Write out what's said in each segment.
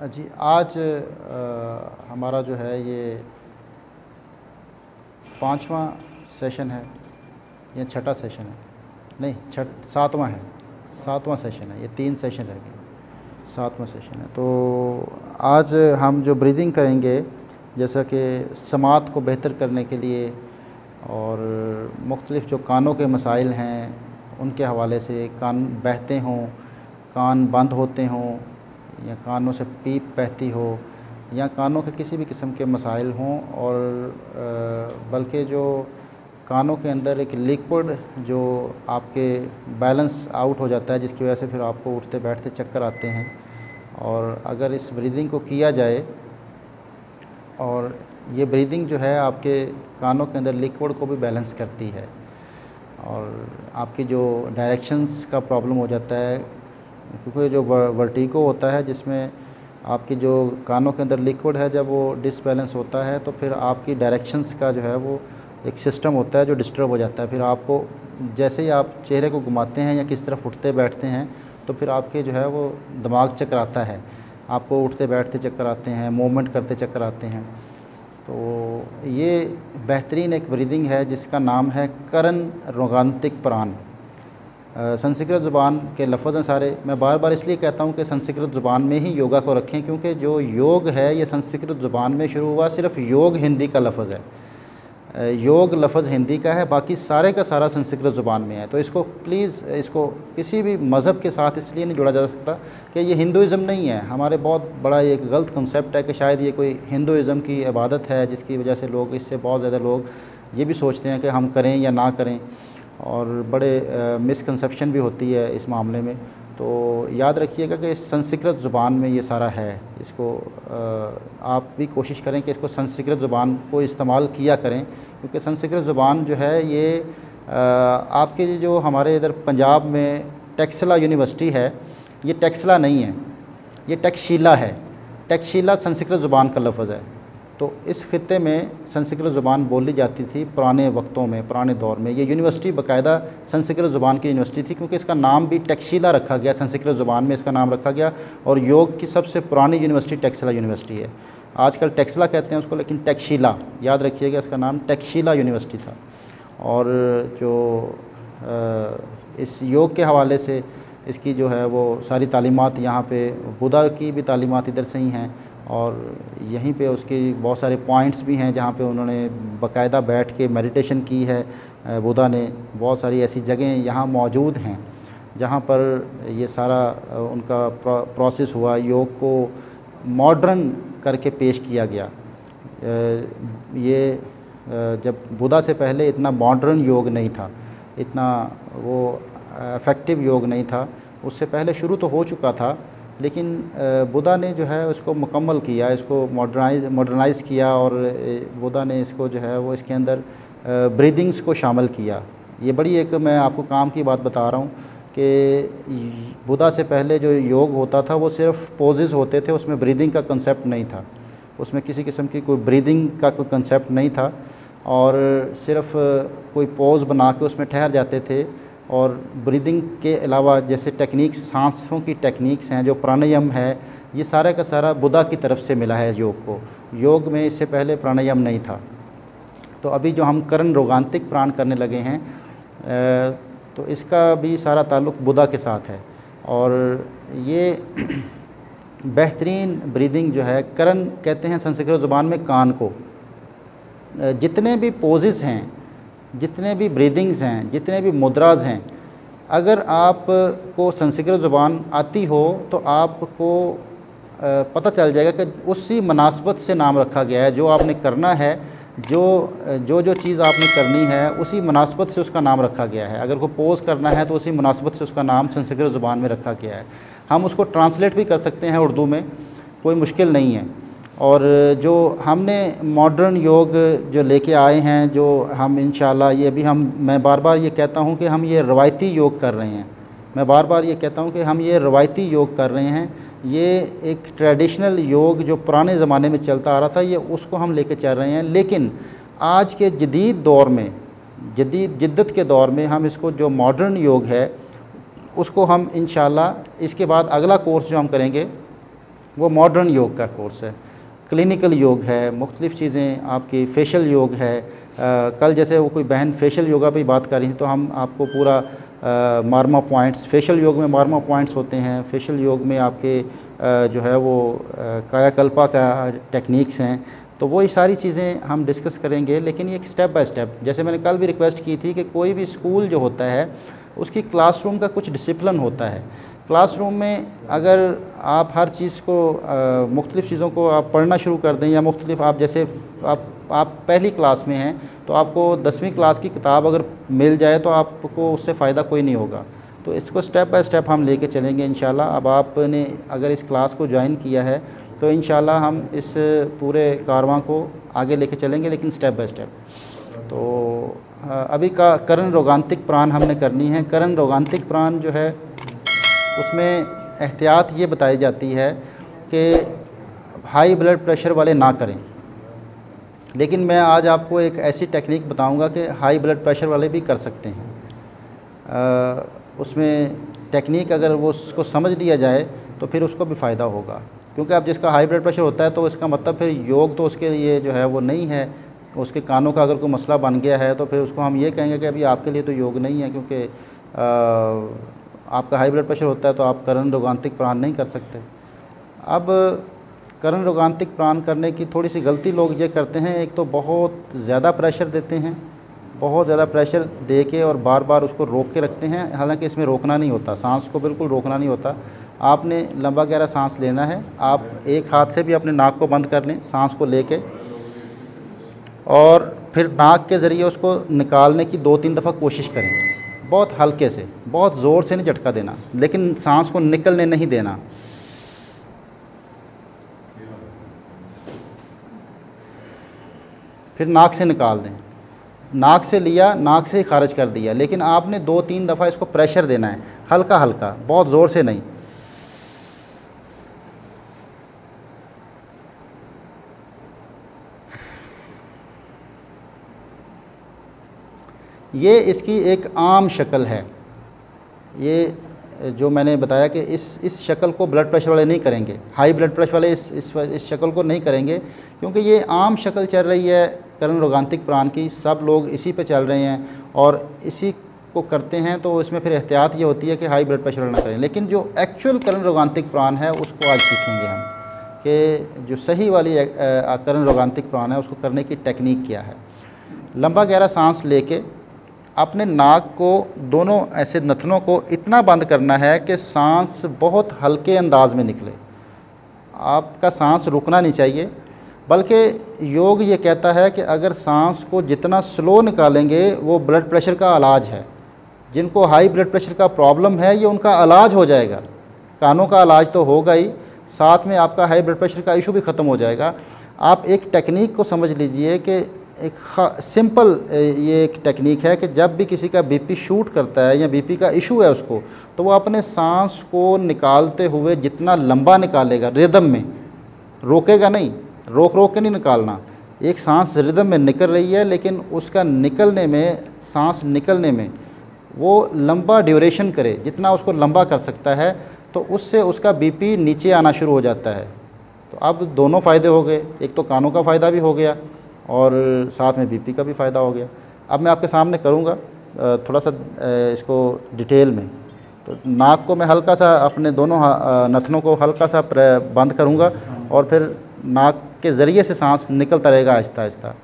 जी आज हमारा जो है ये 5वां सेशन है या छठा सेशन है, नहीं सातवां है, 7वां सेशन है। ये 3 सेशन रह गए, 7वां सेशन है। तो आज हम जो ब्रीदिंग करेंगे, जैसा कि समात को बेहतर करने के लिए और मुख्तलिफ़ जो कानों के मसाइल हैं उनके हवाले से, कान बहते हों, कान बंद होते हों या कानों से पीप बहती हो या कानों के किसी भी किस्म के मसाइल हों, और बल्कि जो कानों के अंदर एक लिक्विड जो आपके बैलेंस आउट हो जाता है, जिसकी वजह से फिर आपको उठते बैठते चक्कर आते हैं। और अगर इस ब्रीदिंग को किया जाए, और ये ब्रीदिंग जो है आपके कानों के अंदर लिक्विड को भी बैलेंस करती है, और आपकी जो डायरेक्शंस का प्रॉब्लम हो जाता है, क्योंकि जो वर्टिगो होता है जिसमें आपकी जो कानों के अंदर लिक्विड है, जब वो डिसबैलेंस होता है तो फिर आपकी डायरेक्शंस का जो है वो एक सिस्टम होता है जो डिस्टर्ब हो जाता है। फिर आपको जैसे ही आप चेहरे को घुमाते हैं या किस तरफ उठते बैठते हैं तो फिर आपके जो है वो दिमाग चकराता है, आपको उठते बैठते चक्कर आते हैं, मूवमेंट करते चक्कर आते हैं। तो ये बेहतरीन एक ब्रीदिंग है जिसका नाम है करण रोगांतिक प्राण। संस्कृत ज़ुबान के लफ्ज़ हैं सारे। मैं बार बार इसलिए कहता हूँ कि संस्कृत ज़ुबान में ही योगा को रखें, क्योंकि जो योग है ये संस्कृत ज़ुबान में शुरू हुआ। सिर्फ योग हिंदी का लफ्ज़ है, योग लफ्ज़ हिंदी का है, बाकी सारे का सारा संस्कृत ज़ुबान में है। तो इसको प्लीज़, इसको किसी भी मज़हब के साथ इसलिए नहीं जोड़ा जा सकता कि ये हिंदुइज़्म नहीं है। हमारे बहुत बड़ा एक गलत कंसेप्ट है कि शायद ये कोई हिंदुइज़्म की इबादत है, जिसकी वजह से लोग, इससे बहुत ज़्यादा लोग ये भी सोचते हैं कि हम करें या ना करें, और बड़े मिसकंसेप्शन भी होती है इस मामले में। तो याद रखिएगा कि संस्कृत ज़ुबान में ये सारा है। इसको आप भी कोशिश करें कि इसको संस्कृत ज़ुबान को इस्तेमाल किया करें, क्योंकि संस्कृत ज़ुबान जो है ये आपके जो हमारे इधर पंजाब में टेक्सला यूनिवर्सिटी है, ये टेक्सला नहीं है, ये टेक्शीला है। टेक्शीला संस्कृत ज़ुबान का लफ्ज़ है। तो इस खित्ते में संस्कृत ज़ुबान बोली जाती थी पुराने वक्तों में, पुराने दौर में। ये यूनिवर्सिटी बाकायदा संस्कृत ज़ुबान की यूनिवर्सिटी थी, क्योंकि इसका नाम भी टेक्शीला रखा गया, संस्कृत ज़ुबान में इसका नाम रखा गया। और योग की सबसे पुरानी यूनिवर्सिटी टेक्सला यूनिवर्सिटी है। आजकल टेक्सला कहते हैं उसको, लेकिन टेक्शीला, याद रखिएगा, इसका नाम टेक्शीला यूनिवर्सिटी था। और जो इस योग के हवाले से इसकी जो है वो सारी तालीमात यहाँ पे, बुद्धा की भी तालीमात इधर से ही हैं, और यहीं पे उसकी बहुत सारे पॉइंट्स भी हैं जहाँ पे उन्होंने बाकायदा बैठ के मेडिटेशन की है। बुद्धा ने बहुत सारी ऐसी जगहें यहाँ मौजूद हैं जहाँ पर ये सारा उनका प्रोसेस हुआ, योग को मॉडर्न करके पेश किया गया। ये जब बुद्धा से पहले इतना मॉडर्न योग नहीं था, इतना वो इफ़ेक्टिव योग नहीं था। उससे पहले शुरू तो हो चुका था, लेकिन बुद्धा ने जो है उसको मुकम्मल किया, इसको मॉडर्नाइज़ किया, और बुद्धा ने इसको जो है वो इसके अंदर ब्रीदिंग्स को शामिल किया। ये बड़ी एक मैं आपको काम की बात बता रहा हूँ कि बुद्धा से पहले जो योग होता था वो सिर्फ पोजेस होते थे, उसमें ब्रीदिंग का कंसेप्ट नहीं था, उसमें किसी किस्म की कोई ब्रीदिंग का कोई कंसेप्ट नहीं था, और सिर्फ कोई पोज बना के उसमें ठहर जाते थे। और ब्रीदिंग के अलावा जैसे टेक्निक्स, सांसों की टेक्निक्स हैं, जो प्राणायाम है, ये सारा का सारा बुद्धा की तरफ से मिला है योग को। योग में इससे पहले प्राणायाम नहीं था। तो अभी जो हम करण रोगांतिक प्राण करने लगे हैं, तो इसका भी सारा ताल्लुक़ बुद्धा के साथ है। और ये बेहतरीन ब्रीदिंग जो है, करण कहते हैं संस्कृत ज़ुबान में कान को। जितने भी पोजेस हैं, जितने भी ब्रीदिंग्स हैं, जितने भी मुद्राज हैं, अगर आपको संस्कृत ज़ुबान आती हो तो आपको पता चल जाएगा कि उसी मुनासबत से नाम रखा गया है। जो आपने करना है, जो चीज़ आपने करनी है, उसी मुनासबत से उसका नाम रखा गया है। अगर कोई पोज़ करना है तो उसी मुनासबत से उसका नाम संस्कृत ज़ुबान में रखा गया है। हम उसको ट्रांसलेट भी कर सकते हैं उर्दू में, कोई मुश्किल नहीं है। और जो हमने मॉडर्न योग जो लेके आए हैं, जो हम इंशाल्लाह, ये भी मैं बार बार ये कहता हूँ कि हम ये रवायती योग कर रहे हैं। मैं बार बार ये कहता हूँ कि हम ये रवायती योग कर रहे हैं। ये एक ट्रेडिशनल योग जो पुराने ज़माने में चलता आ रहा था, ये उसको हम लेके चल रहे हैं। लेकिन आज के जदीद दौर में, जदीद जिद्दत के दौर में, हम इसको जो मॉडर्न योग है उसको हम इंशाल्लाह इसके बाद अगला कोर्स जो हम करेंगे वो मॉडर्न योग का कोर्स है। क्लिनिकल योग है, मुख्तलिफ़ चीज़ें आपकी, फेशियल योग है। कल जैसे वो कोई बहन फेशियल योगा पे बात कर रही थी, तो हम आपको पूरा मार्मा पॉइंट्स, फेशियल योग में मार्मा पॉइंट्स होते हैं। फेशियल योग में आपके जो है वो कायाकल्पा का टेक्निक्स हैं, तो वो ये सारी चीज़ें हम डिस्कस करेंगे। लेकिन ये स्टेप बाय स्टेप, जैसे मैंने कल भी रिक्वेस्ट की थी कि कोई भी स्कूल जो होता है उसकी क्लासरूम का कुछ डिसिप्लिन होता है। क्लासरूम में अगर आप हर चीज़ को मुख्तलिफ़ चीज़ों को आप पढ़ना शुरू कर दें, या मुख्तलिफ़ आप जैसे आप पहली क्लास में हैं तो आपको 10वीं क्लास की किताब अगर मिल जाए तो आपको उससे फ़ायदा कोई नहीं होगा। तो इसको स्टेप बाय स्टेप हम लेके चलेंगे इंशाल्लाह। अब आपने अगर इस क्लास को ज्वाइन किया है तो इंशाल्लाह हम इस पूरे कारवां को आगे लेके चलेंगे, लेकिन स्टेप बाय स्टेप। तो अभी का करण रोगांतिक प्राण हमने करनी है। करण रोगांतिक प्राण जो है उसमें एहतियात ये बताई जाती है कि हाई ब्लड प्रेशर वाले ना करें, लेकिन मैं आज आपको एक ऐसी टेक्निक बताऊंगा कि हाई ब्लड प्रेशर वाले भी कर सकते हैं। उसमें टेक्निक अगर वो उसको समझ लिया जाए तो फिर उसको भी फ़ायदा होगा, क्योंकि अब जिसका हाई ब्लड प्रेशर होता है तो इसका मतलब फिर योग तो उसके लिए जो है वो नहीं है। उसके कानों का अगर कोई मसला बन गया है तो फिर उसको हम ये कहेंगे कि अभी आपके लिए तो योग नहीं है, क्योंकि आपका हाई ब्लड प्रेशर होता है तो आप करण रोगांतिक प्राण नहीं कर सकते। अब करण रोगांतिक प्राण करने की थोड़ी सी गलती लोग ये करते हैं, एक तो बहुत ज़्यादा प्रेशर देते हैं, बहुत ज़्यादा प्रेशर दे के और बार बार उसको रोक के रखते हैं। हालांकि इसमें रोकना नहीं होता, सांस को बिल्कुल रोकना नहीं होता। आपने लंबा गहरा सांस लेना है। आप एक हाथ से भी अपने नाक को बंद कर लें सांस को लेके, और फिर नाक के ज़रिए उसको निकालने की 2-3 दफ़ा कोशिश करें, बहुत हल्के से, बहुत ज़ोर से नहीं झटका देना, लेकिन सांस को निकलने नहीं देना। फिर नाक से निकाल दें। नाक से लिया, नाक से ही खारिज कर दिया, लेकिन आपने 2-3 दफ़ा इसको प्रेशर देना है, हल्का हल्का, बहुत ज़ोर से नहीं। ये इसकी एक आम शक्ल है। ये जो मैंने बताया कि इस शक्ल को ब्लड प्रेशर वाले नहीं करेंगे, हाई ब्लड प्रेशर वाले इस शक्ल को नहीं करेंगे, क्योंकि ये आम शक्ल चल रही है करण रोगांतिक प्राण की। सब लोग इसी पे चल रहे हैं और इसी को करते हैं, तो इसमें फिर एहतियात ये होती है कि हाई ब्लड प्रेशर ना करें। लेकिन जो एक्चुअल करण रोगांतिक प्राण है उसको आज सीखेंगे हम, कि जो सही वाली करण रोगांतिक प्राण है उसको करने की टेक्निक क्या है। लंबा गहरा सांस लेके अपने नाक को, दोनों ऐसे नथनों को इतना बंद करना है कि सांस बहुत हल्के अंदाज में निकले। आपका सांस रुकना नहीं चाहिए, बल्कि योग ये कहता है कि अगर सांस को जितना स्लो निकालेंगे वो ब्लड प्रेशर का इलाज है। जिनको हाई ब्लड प्रेशर का प्रॉब्लम है ये उनका इलाज हो जाएगा। कानों का इलाज तो होगा ही, साथ में आपका हाई ब्लड प्रेशर का इशू भी ख़त्म हो जाएगा। आप एक टेक्निक को समझ लीजिए कि एक सिंपल ये एक टेक्निक है कि जब भी किसी का बीपी शूट करता है या बीपी का इशू है उसको, तो वो अपने सांस को निकालते हुए जितना लंबा निकालेगा, रिदम में, रोकेगा नहीं, रोक रोक के नहीं निकालना। एक सांस रिदम में निकल रही है, लेकिन उसका निकलने में, सांस निकलने में वो लंबा ड्यूरेशन करे, जितना उसको लंबा कर सकता है, तो उससे उसका बीपी नीचे आना शुरू हो जाता है। तो अब दोनों फ़ायदे हो गए, एक तो कानों का फ़ायदा भी हो गया और साथ में बीपी का भी फ़ायदा हो गया। अब मैं आपके सामने करूँगा थोड़ा सा इसको डिटेल में। तो नाक को मैं हल्का सा, अपने दोनों नथनों को हल्का सा बंद करूँगा और फिर नाक के ज़रिए से सांस निकलता रहेगा आहिस्ता आहिस्ता।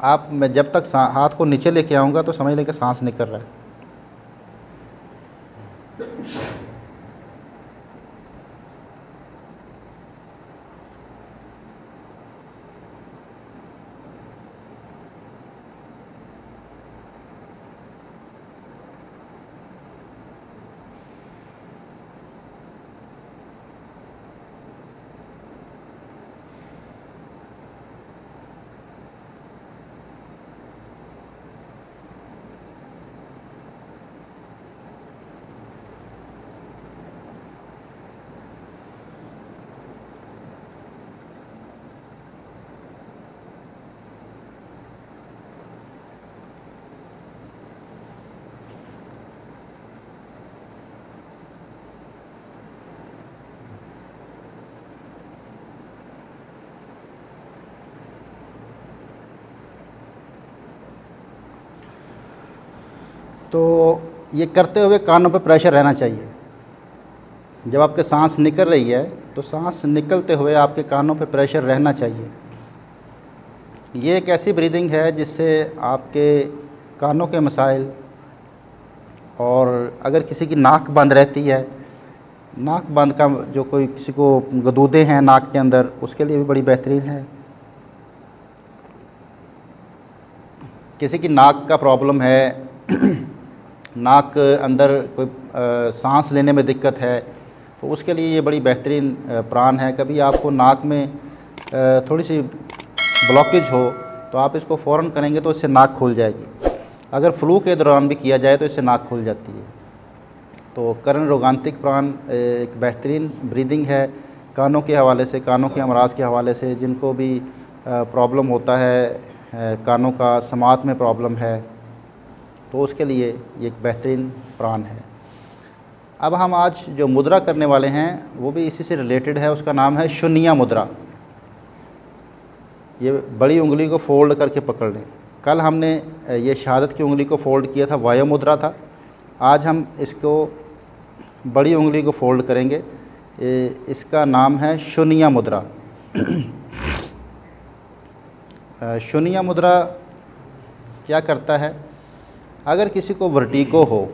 आप, मैं जब तक हाथ को नीचे लेके आऊँगा तो समझ लें कि सांस निकल रहा है। तो ये करते हुए कानों पे प्रेशर रहना चाहिए। जब आपके सांस निकल रही है तो सांस निकलते हुए आपके कानों पे प्रेशर रहना चाहिए। ये एक ऐसी ब्रीदिंग है जिससे आपके कानों के मसाइल, और अगर किसी की नाक बंद रहती है, नाक बंद का जो कोई किसी को गदूदे हैं नाक के अंदर, उसके लिए भी बड़ी बेहतरीन है। किसी की नाक का प्रॉब्लम है, नाक अंदर कोई सांस लेने में दिक्कत है, तो उसके लिए ये बड़ी बेहतरीन प्राण है। कभी आपको नाक में थोड़ी सी ब्लॉकेज हो तो आप इसको फ़ौरन करेंगे तो इससे नाक खुल जाएगी। अगर फ्लू के दौरान भी किया जाए तो इससे नाक खुल जाती है। तो कर्ण रोगांतिक प्राण एक बेहतरीन ब्रीदिंग है कानों के हवाले से, कानों के अमराज के हवाले से। जिनको भी प्रॉब्लम होता है, कानों का समात में प्रॉब्लम है, तो उसके लिए ये एक बेहतरीन प्राण है। अब हम आज जो मुद्रा करने वाले हैं वो भी इसी से रिलेटेड है। उसका नाम है शून्य मुद्रा। ये बड़ी उंगली को फोल्ड करके पकड़ लें। कल हमने ये शहादत की उंगली को फोल्ड किया था, वायु मुद्रा था। आज हम इसको बड़ी उंगली को फोल्ड करेंगे। इसका नाम है शून्य मुद्रा। शून्य मुद्रा क्या करता है? अगर किसी को वर्टिगो हो,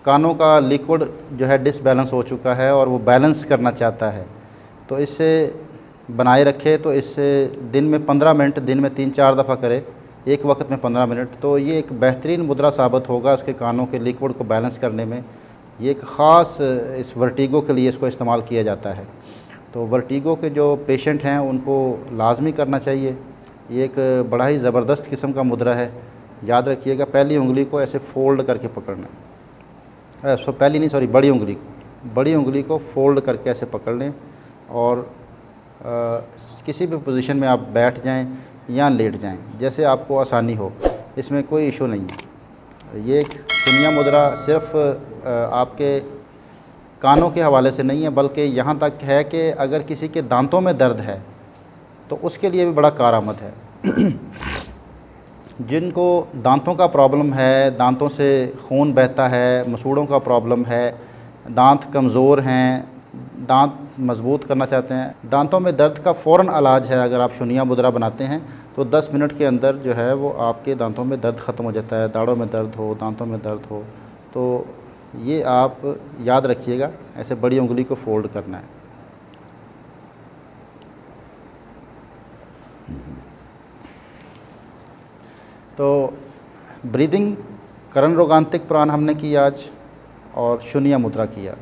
कानों का लिक्विड जो है डिसबैलेंस हो चुका है और वो बैलेंस करना चाहता है, तो इससे बनाए रखे। तो इससे दिन में 15 मिनट, दिन में 3-4 दफ़ा करे, एक वक्त में 15 मिनट। तो ये एक बेहतरीन मुद्रा साबित होगा उसके कानों के लिक्विड को बैलेंस करने में। ये एक ख़ास इस वर्टिगो के लिए इसको इस्तेमाल किया जाता है। तो वर्टिगो के जो पेशेंट हैं उनको लाजमी करना चाहिए। ये एक बड़ा ही ज़बरदस्त किस्म का मुद्रा है। याद रखिएगा, पहली उंगली को ऐसे फ़ोल्ड करके पकड़ना है। बड़ी उंगली को फ़ोल्ड करके ऐसे पकड़ लें और किसी भी पोजीशन में आप बैठ जाएं या लेट जाएं, जैसे आपको आसानी हो। इसमें कोई इशू नहीं है। ये एक शून्य मुद्रा सिर्फ़ आपके कानों के हवाले से नहीं है, बल्कि यहाँ तक है कि अगर किसी के दांतों में दर्द है तो उसके लिए भी बड़ा कारआमद है। जिनको दांतों का प्रॉब्लम है, दांतों से खून बहता है, मसूड़ों का प्रॉब्लम है, दांत कमज़ोर हैं, दांत मजबूत करना चाहते हैं, दांतों में दर्द का फ़ौरन इलाज है। अगर आप शून्य मुद्रा बनाते हैं तो 10 मिनट के अंदर जो है वो आपके दांतों में दर्द ख़त्म हो जाता है। दाढ़ों में दर्द हो, दांतों में दर्द हो, तो ये आप याद रखिएगा, ऐसे बड़ी उंगली को फोल्ड करना है। तो ब्रीदिंग, कर्ण रोगांतिक प्राण हमने की आज, और शून्य मुद्रा किया।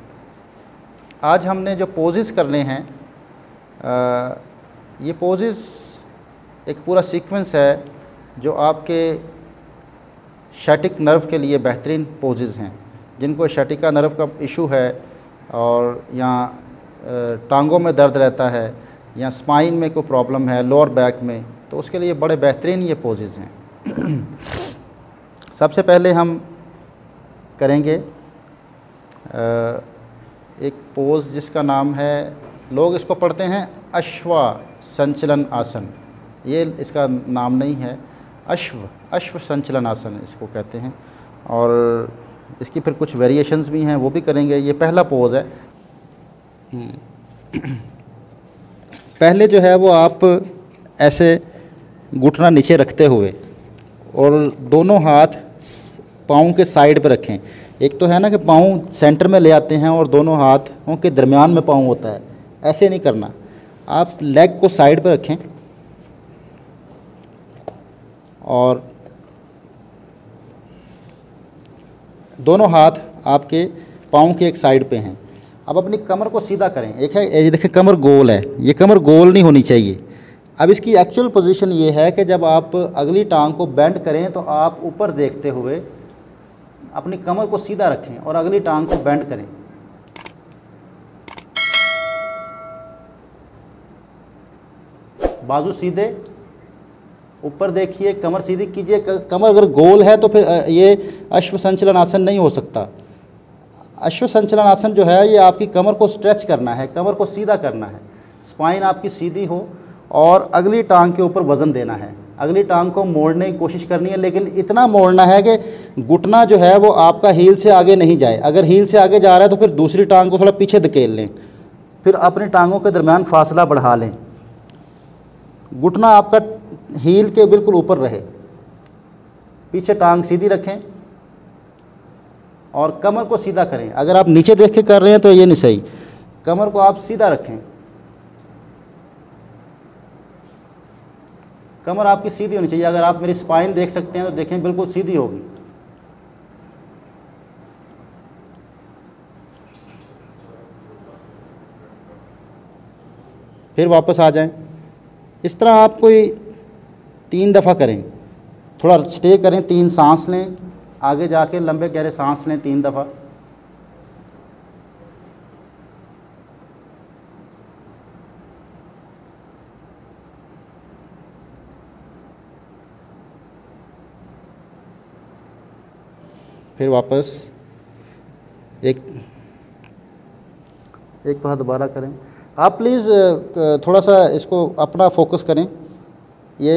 आज हमने जो पोजेस करने हैं, ये पोजेस एक पूरा सीक्वेंस है जो आपके शैटिक नर्व के लिए बेहतरीन पोजेस हैं। जिनको शैटिका नर्व का इशू है और या टांगों में दर्द रहता है या स्पाइन में कोई प्रॉब्लम है, लोअर बैक में, तो उसके लिए बड़े बेहतरीन ये पोजेस हैं। सबसे पहले हम करेंगे एक पोज जिसका नाम है, लोग इसको पढ़ते हैं अश्व संचलन आसन। ये इसका नाम नहीं है, अश्व संचलन आसन इसको कहते हैं। और इसकी फिर कुछ वेरिएशंस भी हैं, वो भी करेंगे। ये पहला पोज है। पहले जो है वो आप ऐसे घुटना नीचे रखते हुए और दोनों हाथ पाँव के साइड पे रखें। एक तो है ना कि पाँव सेंटर में ले आते हैं और दोनों हाथों के दरमियान में पाँव होता है, ऐसे नहीं करना। आप लेग को साइड पे रखें और दोनों हाथ आपके पाँव के एक साइड पे हैं। अब अपनी कमर को सीधा करें। एक है, ये देखें कमर गोल है, ये कमर गोल नहीं होनी चाहिए। अब इसकी एक्चुअल पोजीशन ये है कि जब आप अगली टांग को बेंड करें तो आप ऊपर देखते हुए अपनी कमर को सीधा रखें और अगली टांग को बेंड करें। बाजू सीधे, ऊपर देखिए, कमर सीधी कीजिए। कमर अगर गोल है तो फिर ये अश्व संचलन आसन नहीं हो सकता। अश्व संचलन आसन जो है ये आपकी कमर को स्ट्रेच करना है, कमर को सीधा करना है, स्पाइन आपकी सीधी हो और अगली टांग के ऊपर वज़न देना है। अगली टांग को मोड़ने की कोशिश करनी है, लेकिन इतना मोड़ना है कि घुटना जो है वो आपका हील से आगे नहीं जाए। अगर हील से आगे जा रहा है तो फिर दूसरी टांग को थोड़ा पीछे धकेल लें, फिर अपनी टांगों के दरमियान फासला बढ़ा लें। घुटना आपका हील के बिल्कुल ऊपर रहे, पीछे टांग सीधी रखें और कमर को सीधा करें। अगर आप नीचे देख के कर रहे हैं तो ये नहीं सही, कमर को आप सीधा रखें, कमर आपकी सीधी होनी चाहिए। अगर आप मेरी स्पाइन देख सकते हैं तो देखें बिल्कुल सीधी होगी। फिर वापस आ जाएं। इस तरह आप कोई 3 दफ़ा करें, थोड़ा स्टे करें, 3 सांस लें, आगे जाके लंबे गहरे सांस लें 3 दफ़ा। फिर वापस एक दफ़ा दोबारा करें। आप प्लीज़ थोड़ा सा इसको अपना फोकस करें, ये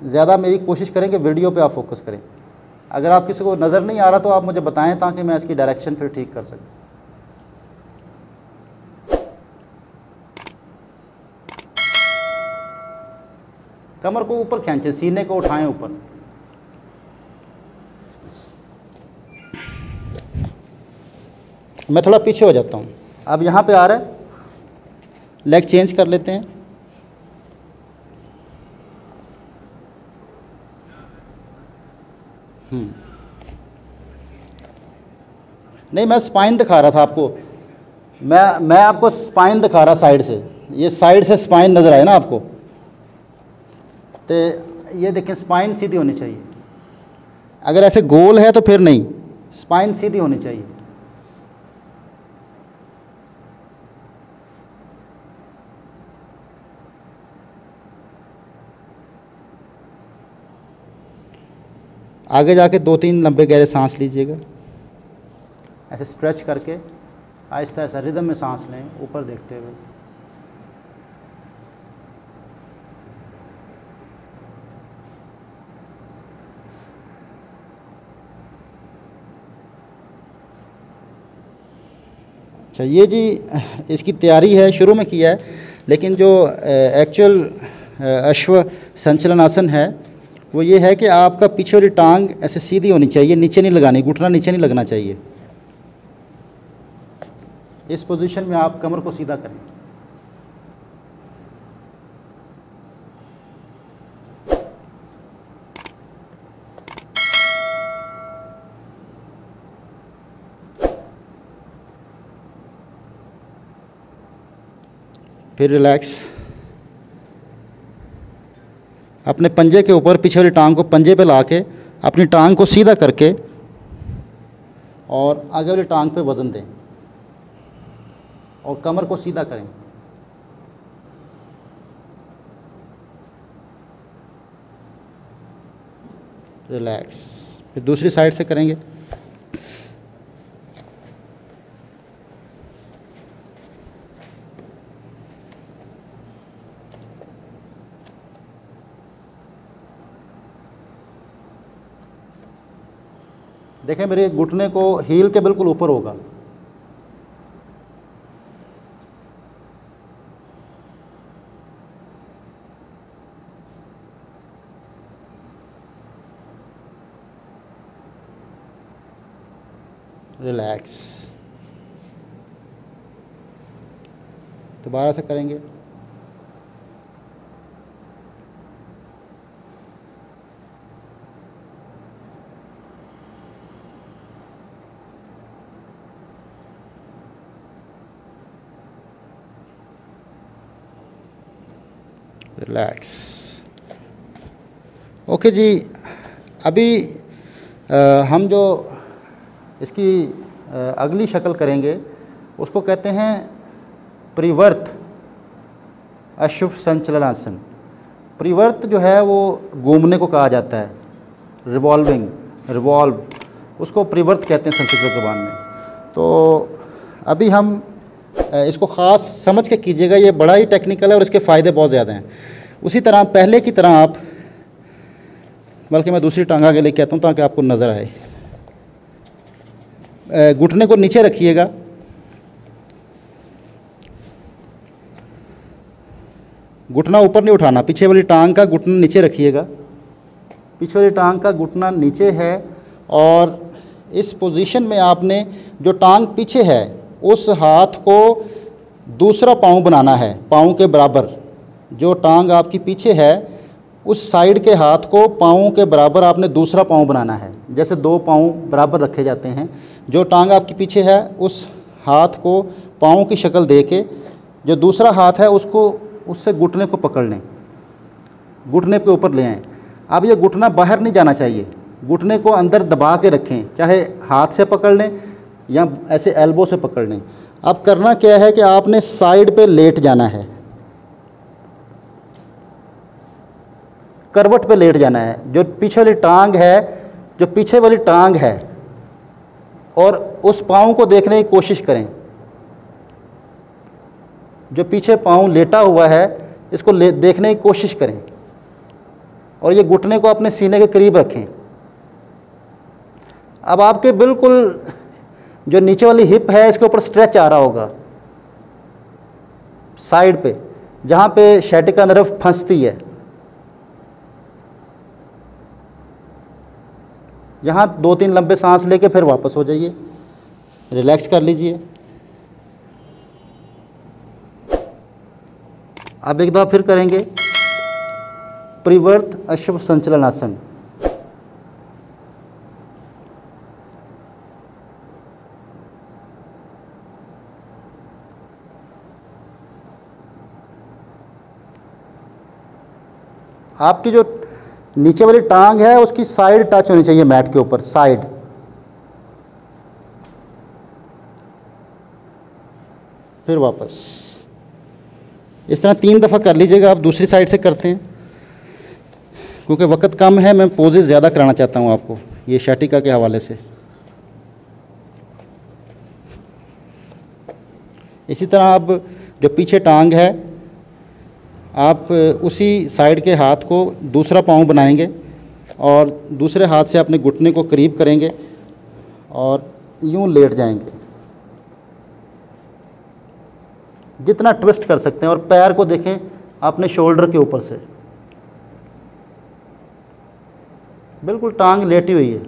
ज़्यादा मेरी कोशिश करें कि वीडियो पे आप फोकस करें। अगर आप किसी को नज़र नहीं आ रहा तो आप मुझे बताएं ताकि मैं इसकी डायरेक्शन फिर ठीक कर सकूं। कमर को ऊपर खींचें, सीने को उठाएं ऊपर। मैं थोड़ा पीछे हो जाता हूँ। अब यहाँ पे आ रहा है, लेग चेंज कर लेते हैं। नहीं, मैं स्पाइन दिखा रहा था आपको, मैं आपको स्पाइन दिखा रहा साइड से। ये साइड से स्पाइन नज़र आए ना आपको, तो ये देखें स्पाइन सीधी होनी चाहिए। अगर ऐसे गोल है तो फिर नहीं, स्पाइन सीधी होनी चाहिए। आगे जाके 2-3 लंबे गहरे सांस लीजिएगा, ऐसे स्ट्रेच करके आहिस्ता आहिस्ता रिदम में सांस लें, ऊपर देखते हुए। अच्छा, ये जी इसकी तैयारी है, शुरू में किया है, लेकिन जो एक्चुअल अश्व संचलन आसन है वो ये है कि आपका पीछे वाली टांग ऐसे सीधी होनी चाहिए, नीचे नहीं लगानी, घुटना नीचे नहीं लगना चाहिए। इस पोजीशन में आप कमर को सीधा करें। फिर रिलैक्स, अपने पंजे के ऊपर पीछे वाली टांग को पंजे पे ला के अपनी टांग को सीधा करके और आगे वाली टांग पे वज़न दें और कमर को सीधा करें। रिलैक्स। फिर दूसरी साइड से करेंगे। देखें मेरे घुटने को हील के बिल्कुल ऊपर होगा। रिलैक्स। दोबारा से करेंगे। रिलैक्स। ओके जी, अभी हम जो इसकी अगली शक्ल करेंगे उसको कहते हैं परिवर्त अश्व संचलनासन। परिवर्त जो है वो घूमने को कहा जाता है, रिवॉल्व, उसको परिवर्त कहते हैं संस्कृत ज़बान में। तो अभी हम इसको ख़ास समझ के कीजिएगा, ये बड़ा ही टेक्निकल है और इसके फ़ायदे बहुत ज़्यादा हैं। उसी तरह पहले की तरह आप बल्कि मैं दूसरी टांग आगे लेके आता हूँ ताकि आपको नज़र आए। घुटने को नीचे रखिएगा, घुटना ऊपर नहीं उठाना, पीछे वाली टांग का घुटना नीचे रखिएगा। पीछे वाली टांग का घुटना नीचे है और इस पोजीशन में आपने जो टांग पीछे है उस हाथ को दूसरा पाँव बनाना है, पाँव के बराबर। जो टांग आपकी पीछे है उस साइड के हाथ को पाँव के बराबर आपने दूसरा पाँव बनाना है। जैसे दो पाँव बराबर रखे जाते हैं, जो टांग आपकी पीछे है उस हाथ को पाँव की शक्ल दे के जो दूसरा हाथ है उसको उससे घुटने को पकड़ लें, घुटने के ऊपर ले आएँ। अब ये घुटना बाहर नहीं जाना चाहिए, घुटने को अंदर दबा के रखें, चाहे हाथ से पकड़ लें या ऐसे एल्बो से पकड़ लें। अब करना क्या है कि आपने साइड पे लेट जाना है, करवट पे लेट जाना है। जो पीछे वाली टांग है, जो पीछे वाली टांग है, और उस पाँव को देखने की कोशिश करें। जो पीछे पाँव लेटा हुआ है इसको देखने की कोशिश करें और ये घुटने को अपने सीने के करीब रखें। अब आपके बिल्कुल जो नीचे वाली हिप है इसके ऊपर स्ट्रेच आ रहा होगा साइड पे, जहाँ पे शैटिका नर्व फंसती है। यहाँ 2-3 लंबे सांस लेके फिर वापस हो जाइए, रिलैक्स कर लीजिए। अब एक दफ़ा फिर करेंगे परिवर्त अश्व संचलन आसन। आपकी जो नीचे वाली टांग है उसकी साइड टच होनी चाहिए मैट के ऊपर, साइड। फिर वापस इस तरह 3 दफ़ा कर लीजिएगा। आप दूसरी साइड से करते हैं, क्योंकि वक्त कम है, मैं पोजेस ज़्यादा कराना चाहता हूँ आपको ये शैटिका के हवाले से। इसी तरह आप जो पीछे टांग है आप उसी साइड के हाथ को दूसरा पाँव बनाएंगे और दूसरे हाथ से अपने घुटने को करीब करेंगे और यूँ लेट जाएंगे, जितना ट्विस्ट कर सकते हैं। और पैर को देखें अपने शोल्डर के ऊपर से, बिल्कुल टांग लेटी हुई है,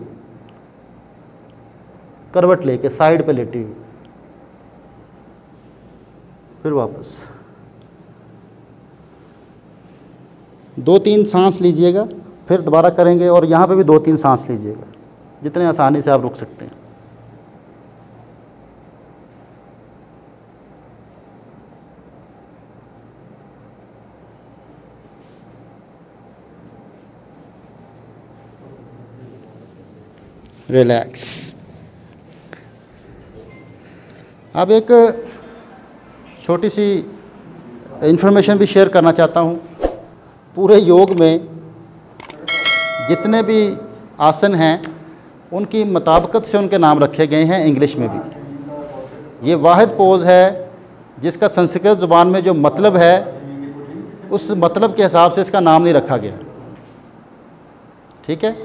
करवट लेके साइड पे लेटी हुई। फिर वापस 2-3 सांस लीजिएगा, फिर दोबारा करेंगे और यहाँ पे भी 2-3 सांस लीजिएगा, जितने आसानी से आप रुक सकते हैं। रिलैक्स। अब एक छोटी सी इन्फॉर्मेशन भी शेयर करना चाहता हूँ। पूरे योग में जितने भी आसन हैं उनकी मुताबिकत से उनके नाम रखे गए हैं, इंग्लिश में भी। ये वाहिद पोज है जिसका संस्कृत ज़ुबान में जो मतलब है उस मतलब के हिसाब से इसका नाम नहीं रखा गया। ठीक है,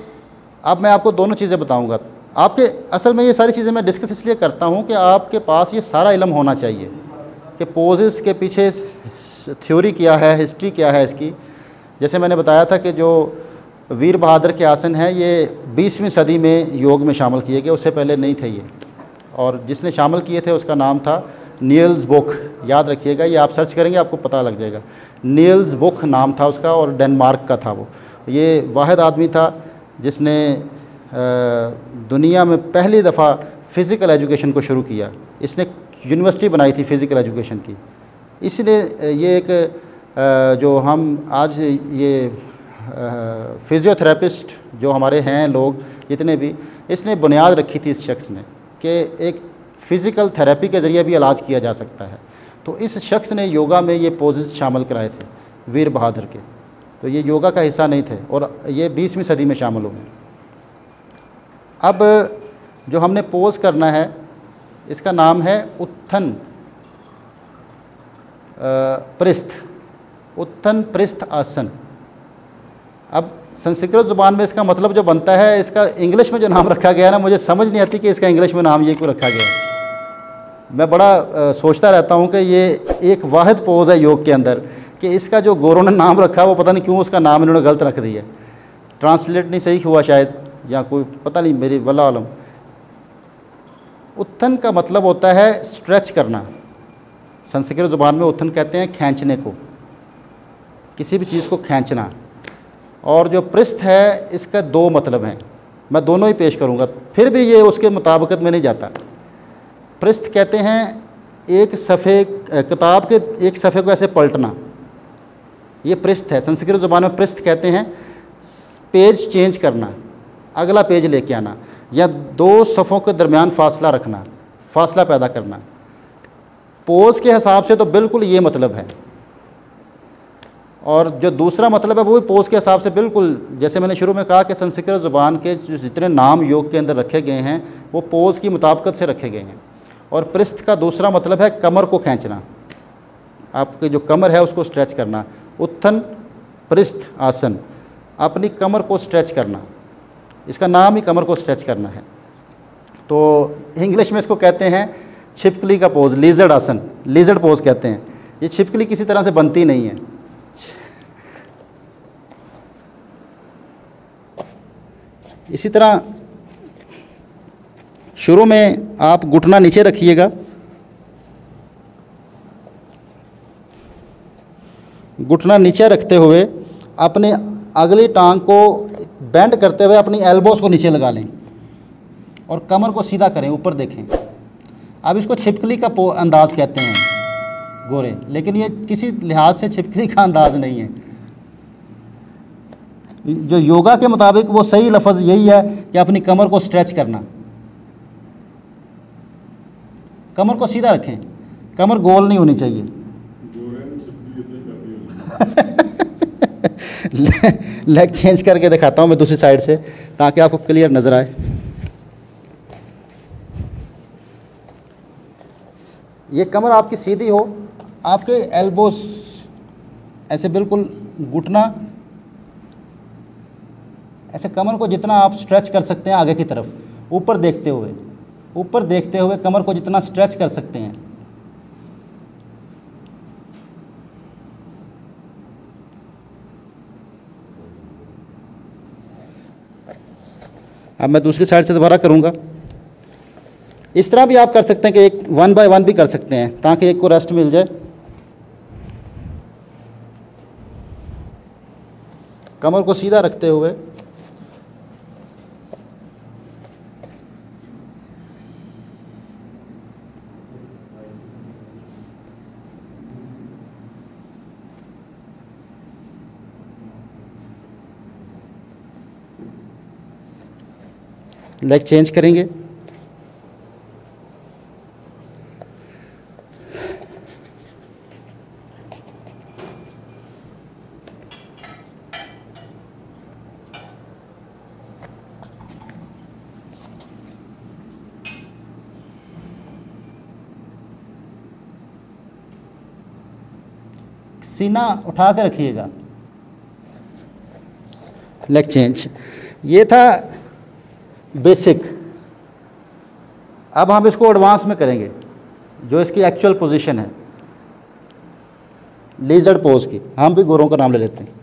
अब मैं आपको दोनों चीज़ें बताऊंगा। आपके असल में ये सारी चीज़ें मैं डिस्कस इसलिए करता हूँ कि आपके पास ये सारा इल्म होना चाहिए कि पोजेस के पीछे थ्योरी क्या है, हिस्ट्री क्या है इसकी। जैसे मैंने बताया था कि जो वीर बहादुर के आसन हैं ये 20वीं सदी में योग में शामिल किए गए, उससे पहले नहीं थे ये। और जिसने शामिल किए थे उसका नाम था नील्स बोख। याद रखिएगा, ये आप सर्च करेंगे आपको पता लग जाएगा। नील्स बोख नाम था उसका और डेनमार्क का था वो। ये वाहिद आदमी था जिसने दुनिया में पहली दफ़ा फ़िज़िकल एजुकेशन को शुरू किया। इसने यूनिवर्सिटी बनाई थी फ़िज़िकल एजुकेशन की। इसलिए ये एक जो हम आज ये फ़िज़ियोथेरेपिस्ट जो हमारे हैं लोग जितने भी, इसने बुनियाद रखी थी इस शख्स ने कि एक फ़िज़िकल थेरेपी के ज़रिए भी इलाज किया जा सकता है। तो इस शख्स ने योगा में ये पोजेस शामिल कराए थे वीर बहादुर के। तो ये योगा का हिस्सा नहीं थे और ये 20वीं सदी में शामिल हो गए। अब जो हमने पोज करना है इसका नाम है उत्थन पृष्ठ, उत्थन पृष्ठ आसन। अब संस्कृत ज़ुबान में इसका मतलब जो बनता है, इसका इंग्लिश में जो नाम रखा गया है ना, मुझे समझ नहीं आती कि इसका इंग्लिश में नाम ये क्यों रखा गया है। मैं बड़ा सोचता रहता हूँ कि ये एक वाहिद पोज़ है योग के अंदर कि इसका जो गोरों ने नाम रखा वो पता नहीं क्यों उसका नाम इन्होंने गलत रख दिया, ट्रांसलेट नहीं सही हुआ शायद, या कोई पता नहीं, मेरी वल्लाह आलम। उत्थन का मतलब होता है स्ट्रेच करना। संस्कृत ज़ुबान में उत्थन कहते हैं खींचने को, किसी भी चीज़ को खींचना। और जो पृष्ठ है इसका दो मतलब हैं, मैं दोनों ही पेश करूंगा, फिर भी ये उसके मुताबिकत में नहीं जाता। पृष्ठ कहते हैं एक सफ़े, किताब के एक सफ़े को ऐसे पलटना, ये पृष्ठ है। संस्कृत ज़ुबान में पृष्ठ कहते हैं पेज चेंज करना, अगला पेज लेके आना, या दो सफ़ों के दरमियान फासला रखना, फासला पैदा करना। पोज के हिसाब से तो बिल्कुल ये मतलब है, और जो दूसरा मतलब है वो भी पोज के हिसाब से बिल्कुल, जैसे मैंने शुरू में कहा कि संस्कृत ज़ुबान के जितने नाम योग के अंदर रखे गए हैं वो पोज की मुताबिकत से रखे गए हैं। और पृष्ठ का दूसरा मतलब है कमर को खींचना, आपकी जो कमर है उसको स्ट्रेच करना। उत्थन पृष्ठ आसन, अपनी कमर को स्ट्रेच करना, इसका नाम ही कमर को स्ट्रेच करना है। तो इंग्लिश में इसको कहते हैं छिपकली का पोज, लीजर्ड आसन, लीजर्ड पोज कहते हैं। ये छिपकली किसी तरह से बनती नहीं है। इसी तरह शुरू में आप घुटना नीचे रखिएगा, घुटना नीचे रखते हुए अपने अगली टांग को बेंड करते हुए अपनी एल्बोस को नीचे लगा लें और कमर को सीधा करें, ऊपर देखें। अब इसको छिपकली का अंदाज़ कहते हैं गोरे, लेकिन ये किसी लिहाज से छिपकली का अंदाज़ नहीं है। जो योगा के मुताबिक वो सही लफ्ज़ यही है कि अपनी कमर को स्ट्रेच करना, कमर को सीधा रखें, कमर गोल नहीं होनी चाहिए। लेग चेंज करके दिखाता हूँ मैं दूसरी साइड से ताकि आपको क्लियर नज़र आए। ये कमर आपकी सीधी हो, आपके एल्बोस ऐसे बिल्कुल, घुटना ऐसे, कमर को जितना आप स्ट्रेच कर सकते हैं आगे की तरफ, ऊपर देखते हुए, ऊपर देखते हुए कमर को जितना स्ट्रेच कर सकते हैं। अब मैं दूसरी साइड से दोबारा करूंगा। इस तरह भी आप कर सकते हैं कि एक 1 बाय 1 भी कर सकते हैं ताकि एक को रेस्ट मिल जाए। कमर को सीधा रखते हुए लेग चेंज करेंगे। सीना उठा के रखिएगा। लेग चेंज, ये था बेसिक। अब हम इसको एडवांस में करेंगे, जो इसकी एक्चुअल पोजीशन है लीजर्ड पोज की। हम भी गोरों का नाम ले लेते हैं।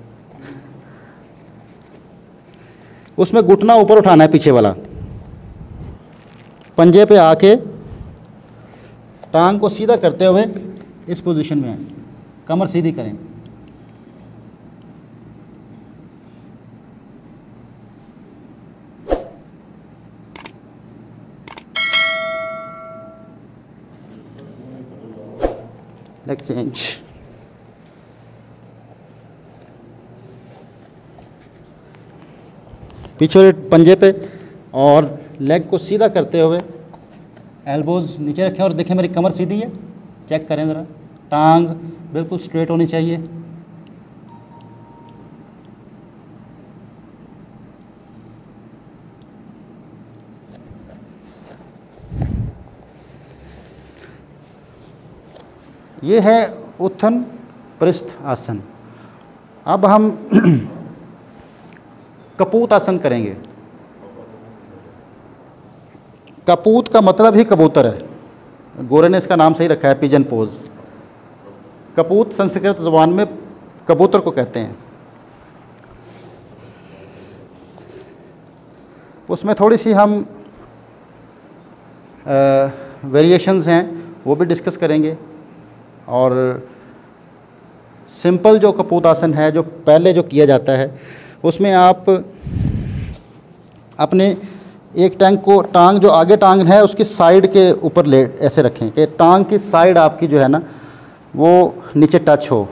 उसमें घुटना ऊपर उठाना है, पीछे वाला, पंजे पे आके टांग को सीधा करते हुए इस पोजीशन में है, कमर सीधी करें। लेग चेंज, पीछे वाले पंजे पे और लेग को सीधा करते हुए एल्बोज नीचे रखें और देखें मेरी कमर सीधी है, चेक करें ज़रा, टांग बिल्कुल स्ट्रेट होनी चाहिए। ये है उत्थन पृष्ठ आसन। अब हम कपूत आसन करेंगे। कपूत का मतलब ही कबूतर है, गोरे ने इसका नाम सही रखा है, पिजन पोज। कपूत संस्कृत ज़ुबान में कबूतर को कहते हैं। उसमें थोड़ी सी हम वेरिएशंस हैं वो भी डिस्कस करेंगे, और सिंपल जो कपूत आसन है, जो पहले जो किया जाता है, उसमें आप अपने एक टांग जो आगे टांग है उसकी साइड के ऊपर ले ऐसे रखें कि टांग की साइड आपकी जो है ना वो नीचे टच हो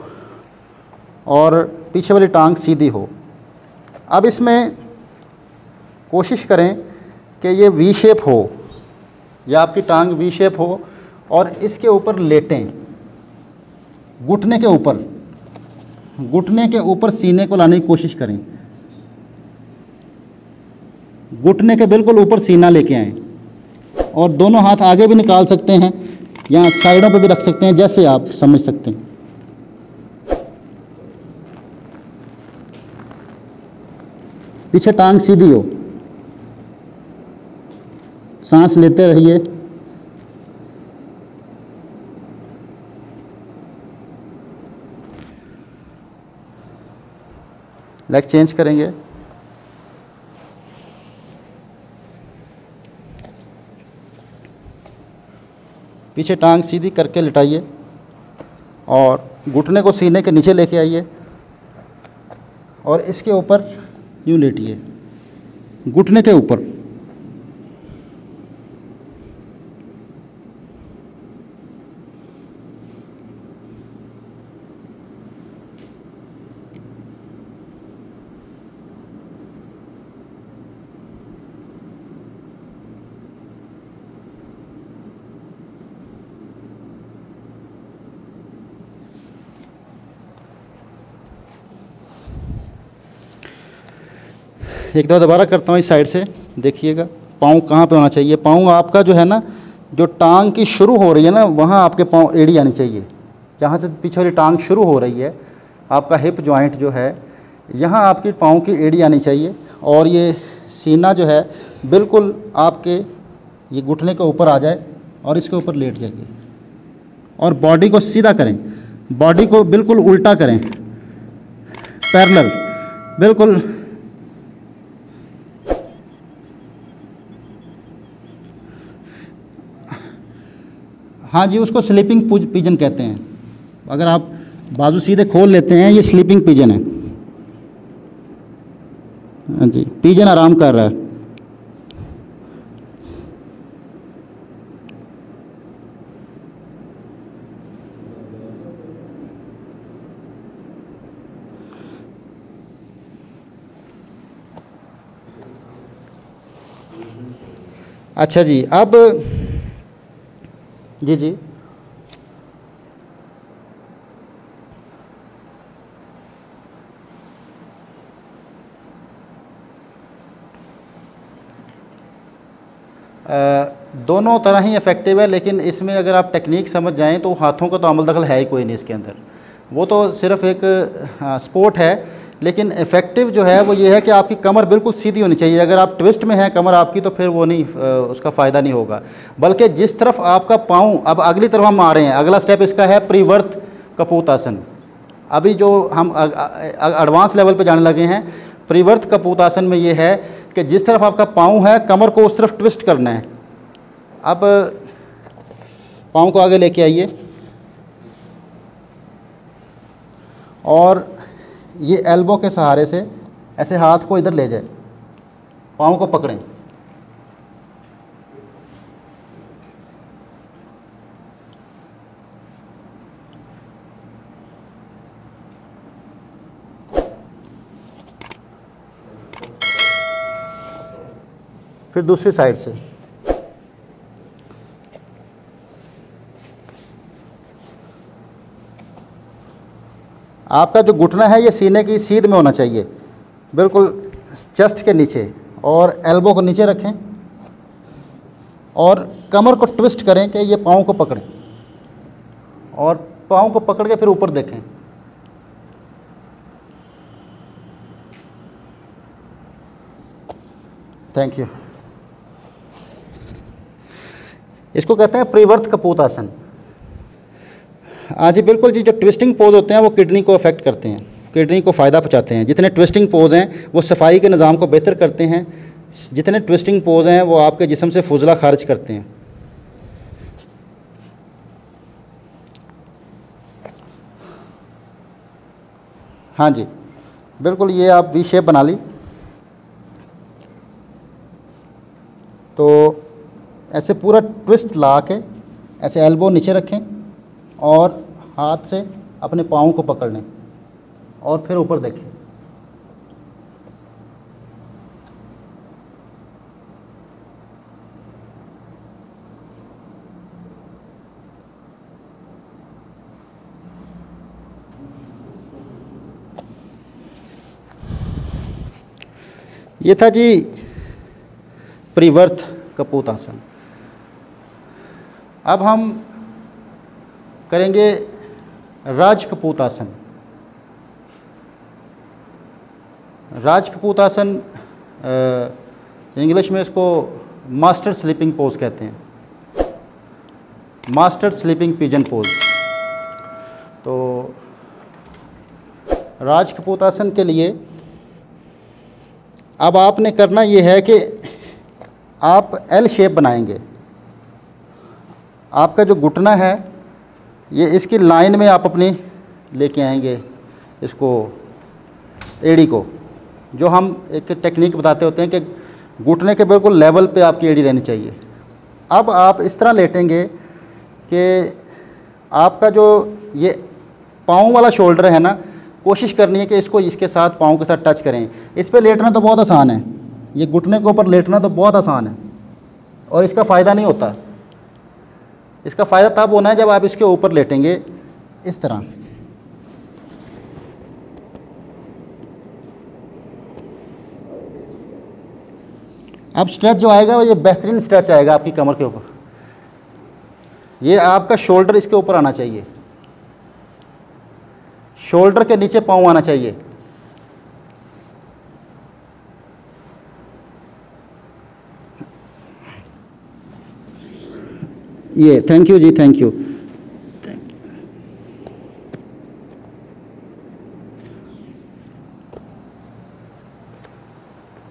और पीछे वाली टांग सीधी हो। अब इसमें कोशिश करें कि ये वी शेप हो, या आपकी टांग वी शेप हो, और इसके ऊपर लेटें, घुटने के ऊपर सीने को लाने की कोशिश करें। घुटने के बिल्कुल ऊपर सीना लेके आएं, और दोनों हाथ आगे भी निकाल सकते हैं या साइडों पे भी रख सकते हैं, जैसे आप समझ सकते हैं। पीछे टांग सीधी हो, सांस लेते रहिए। लेग चेंज करेंगे। पीछे टांग सीधी करके लिटाइए और घुटने को सीने के नीचे लेके आइए और इसके ऊपर यूँ लेटिए, घुटने के ऊपर। एक दो दोबारा करता हूँ इस साइड से, देखिएगा पाँव कहाँ पे होना चाहिए। पाँव आपका जो है ना, जो टांग की शुरू हो रही है ना, वहाँ आपके पाँव एड़ी आनी चाहिए। जहाँ से पीछे वाली टांग शुरू हो रही है, आपका हिप जॉइंट जो है, यहाँ आपकी पाँव की एड़ी आनी चाहिए। और ये सीना जो है बिल्कुल आपके ये घुटने के ऊपर आ जाए और इसके ऊपर लेट जाइए और बॉडी को सीधा करें, बॉडी को बिल्कुल उल्टा करें, पैरेलल बिल्कुल। हाँ जी, उसको स्लीपिंग पिजन कहते हैं। अगर आप बाजू सीधे खोल लेते हैं, ये स्लीपिंग पिजन है। हाँ जी, पिजन आराम कर रहा है। अच्छा जी, अब जी दोनों तरह ही इफ़ेक्टिव है, लेकिन इसमें अगर आप टेक्निक समझ जाएं तो हाथों का तो अमल दखल है ही कोई नहीं इसके अंदर। वो तो सिर्फ एक स्पोर्ट है, लेकिन इफ़ेक्टिव जो है वो ये है कि आपकी कमर बिल्कुल सीधी होनी चाहिए। अगर आप ट्विस्ट में हैं कमर आपकी, तो फिर वो नहीं, उसका फ़ायदा नहीं होगा। बल्कि जिस तरफ आपका पाँव, अब अगली तरफ हम आ रहे हैं, अगला स्टेप इसका है प्रिवर्त कपूत आसन। अभी जो हम एडवांस लेवल पे जाने लगे हैं, प्रिवर्त कपूत आसन में ये है कि जिस तरफ आपका पाँव है, कमर को उस तरफ ट्विस्ट करना है। अब पाँव को आगे लेके आइए और ये एल्बो के सहारे से ऐसे हाथ को इधर ले जाए, पाँव को पकड़ें। फिर दूसरी साइड से आपका जो घुटना है ये सीने की सीध में होना चाहिए, बिल्कुल चेस्ट के नीचे, और एल्बो को नीचे रखें और कमर को ट्विस्ट करें कि ये पाँव को पकड़ें, और पाँव को पकड़ के फिर ऊपर देखें। Thank you. इसको कहते हैं प्रिवर्त कपूत आसन। आज बिल्कुल जी, जो ट्विस्टिंग पोज होते हैं वो किडनी को अफेक्ट करते हैं, किडनी को फ़ायदा पहुंचाते हैं। जितने ट्विस्टिंग पोज हैं वो सफाई के निज़ाम को बेहतर करते हैं, जितने ट्विस्टिंग पोज हैं वो आपके जिस्म से फुजला खारिज करते हैं। हाँ जी, बिल्कुल, ये आप वी शेप बना ली, तो ऐसे पूरा ट्विस्ट ला के ऐसे एल्बो नीचे रखें और हाथ से अपने पाँव को पकड़ लें और फिर ऊपर देखें। ये था जी प्रिवर्त कपूत आसन। अब हम करेंगे राज कपूत आसन। राज कपूत आसन इंग्लिश में इसको मास्टर स्लीपिंग पोज कहते हैं, मास्टर स्लीपिंग पिजन पोज। तो राज कपूत आसन के लिए अब आपने करना ये है कि आप एल शेप बनाएंगे। आपका जो घुटना है ये इसकी लाइन में आप अपनी लेके आएंगे, इसको एड़ी को, जो हम एक टेक्निक बताते होते हैं कि घुटने के बिल्कुल लेवल पे आपकी एड़ी रहनी चाहिए। अब आप इस तरह लेटेंगे कि आपका जो ये पाँव वाला शोल्डर है ना, कोशिश करनी है कि इसको इसके साथ पाँव के साथ टच करें। इस पे लेटना तो बहुत आसान है, ये घुटने के ऊपर लेटना तो बहुत आसान है और इसका फ़ायदा नहीं होता। इसका फ़ायदा तब होना है जब आप इसके ऊपर लेटेंगे इस तरह। अब स्ट्रेच जो आएगा वो ये बेहतरीन स्ट्रेच आएगा आपकी कमर के ऊपर। ये आपका शोल्डर इसके ऊपर आना चाहिए, शोल्डर के नीचे पाँव आना चाहिए। ये thank you ji, thank you.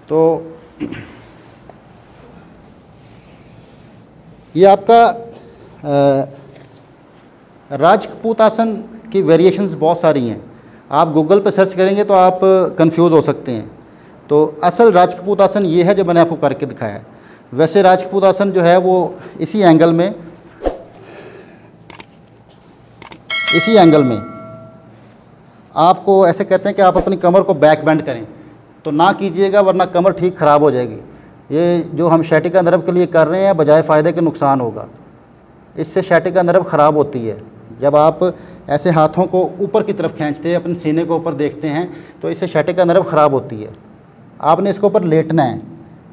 तो ये आपका राज कपूत आसन की वेरिएशंस बहुत सारी हैं। आप गूगल पे सर्च करेंगे तो आप कंफ्यूज हो सकते हैं। तो असल राज कपूत आसन ये है जो मैंने आपको करके दिखाया है। वैसे राज कपूत आसन जो है वो इसी एंगल में आपको ऐसे कहते हैं कि आप अपनी कमर को बैक बेंड करें, तो ना कीजिएगा वरना कमर ठीक ख़राब हो जाएगी। ये जो हम शैटिका नर्व के लिए कर रहे हैं बजाय फ़ायदे के नुकसान होगा। इससे शैटिका नर्व ख़राब होती है। जब आप ऐसे हाथों को ऊपर की तरफ खींचते हैं, अपने सीने को ऊपर देखते हैं, तो इससे शैटिका नर्व ख़राब होती है। आपने इसके ऊपर लेटना है,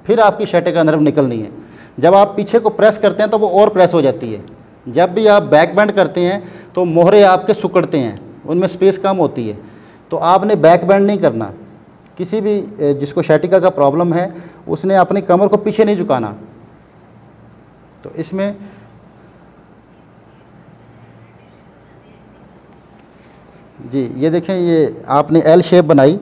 फिर आपकी शैटिका नर्व निकलनी है। जब आप पीछे को प्रेस करते हैं तो वो और प्रेस हो जाती है। जब भी आप बैक बेंड करते हैं तो मोहरे आपके सिकुड़ते हैं, उनमें स्पेस कम होती है। तो आपने बैक बेंड नहीं करना। किसी भी जिसको शैटिका का प्रॉब्लम है उसने अपनी कमर को पीछे नहीं झुकाना। तो इसमें जी ये देखें, ये आपने एल शेप बनाई।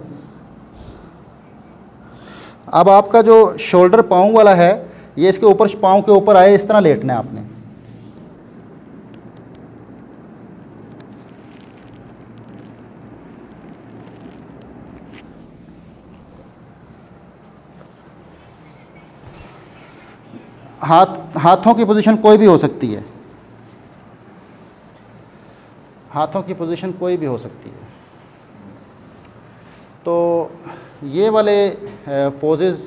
अब आपका जो शोल्डर पाँव वाला है ये इसके ऊपर, पाँव के ऊपर आए, इस तरह लेटना है आपने। हाथों की पोजीशन कोई भी हो सकती है, हाथों की पोजीशन कोई भी हो सकती है। तो ये वाले पोजेज़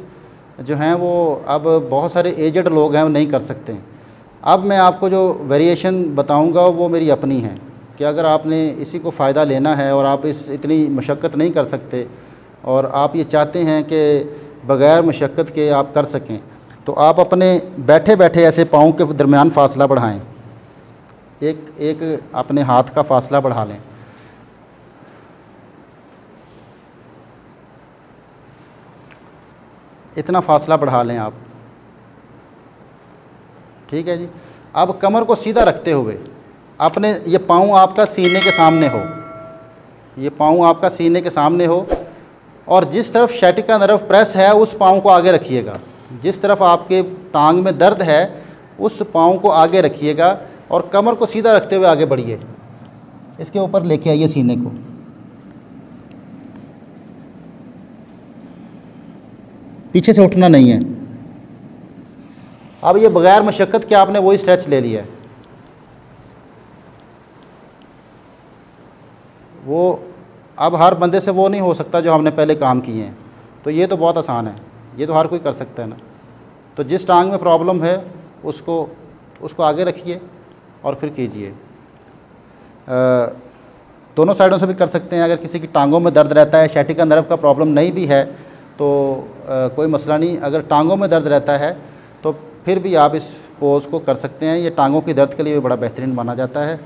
जो हैं वो अब बहुत सारे एजड लोग हैं वो नहीं कर सकते। अब मैं आपको जो वेरिएशन बताऊंगा वो मेरी अपनी है कि अगर आपने इसी को फ़ायदा लेना है और आप इतनी मशक्क़त नहीं कर सकते और आप ये चाहते हैं कि बग़ैर मशक्क़त के आप कर सकें, तो आप अपने बैठे बैठे ऐसे पाँव के दरमियान फ़ासला बढ़ाएं। एक अपने हाथ का फ़ासला बढ़ा लें। इतना फासला बढ़ा लें आप, ठीक है जी। अब कमर को सीधा रखते हुए अपने ये पाँव आपका सीने के सामने हो, ये पाँव आपका सीने के सामने हो, और जिस तरफ sciatica नर्व प्रेस है उस पाँव को आगे रखिएगा। जिस तरफ आपके टांग में दर्द है उस पाँव को आगे रखिएगा और कमर को सीधा रखते हुए आगे बढ़िए। इसके ऊपर लेके आइए सीने को, पीछे से उठना नहीं है। अब ये बग़ैर मशक्क़त के आपने वही स्ट्रेच ले लिया है। वो अब हर बंदे से वो नहीं हो सकता जो हमने पहले काम किए हैं, तो ये तो बहुत आसान है, ये तो हर कोई कर सकता है ना। तो जिस टांग में प्रॉब्लम है उसको आगे रखिए और फिर कीजिए। दोनों साइडों से भी कर सकते हैं। अगर किसी की टांगों में दर्द रहता है, sciatica नर्व का प्रॉब्लम नहीं भी है तो कोई मसला नहीं। अगर टांगों में दर्द रहता है तो फिर भी आप इस पोज़ को कर सकते हैं। ये टांगों की दर्द के लिए भी बड़ा बेहतरीन माना जाता है।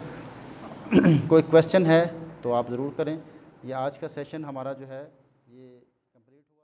कोई क्वेश्चन है तो आप ज़रूर करें। ये आज का सेशन हमारा जो है ये कंप्लीट हुआ।